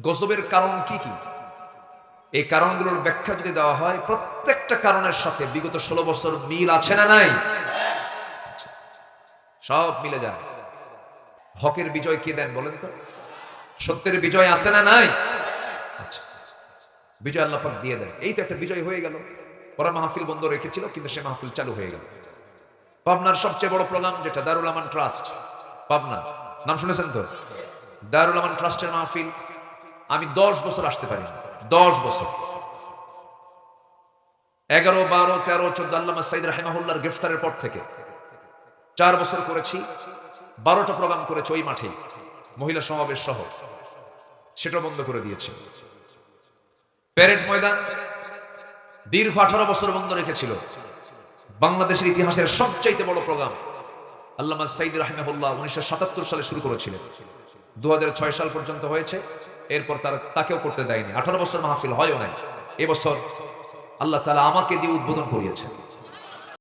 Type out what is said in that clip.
গজবের কারণ কি কি? এই কারণগুলোর ব্যাখ্যা যদি দেওয়া হয়, প্রত্যেকটা কারণের সাথে বিগত 16 বছর মিল আছে না নাই? সব মিলে যায়। হকের বিজয় কে দেন বলেন তো? সত্যের বিজয় আছে না নাই? আচ্ছা, বিজয় আল্লাহ পাক দিয়ে দেন। এই তো একটা বিজয় হয়ে গেল। ওরা মাহফিল বন্ধ রেখেছিল, কিন্তু সে মাহফিল চালু হয়ে গেল। পাবনার সবচেয়ে বড় প্রোগ্রাম যেটা দারুল আমান ট্রাস্ট, পাবনা, নাম শুনেছেন তো? দারুল আমান ট্রাস্টের মাহফিল আমি 10 বছর আসতে পারি না। 10 বছর, 11, 12, 13, 14 আল্লামা সাইদ রাহিমাহুল্লাহর গ্রেফতারের পর থেকে 4 বছর করেছি। 12টা প্রোগ্রাম করেছি ওই মাঠে, মহিলা সমাবেশ সহ। সেটা বন্ধ করে দিয়েছে। প্যারেড ময়দান দীর্ঘ 18 বছর বন্ধ রেখেছিল। বাংলাদেশের ইতিহাসের সবচাইতে বড় প্রোগ্রাম আল্লামা সাইদ রাহিমাহুল্লাহ 1977 সালে শুরু করেছিলেন। 2006 সাল পর্যন্ত হয়েছে। এরপর তাকেও করতে দেয়নি। 18 বছর মাহফিল হয়ও নাই। এবছর আল্লাহ তাআলা আমাকে দিয়ে উদ্বোধন করিয়েছেন।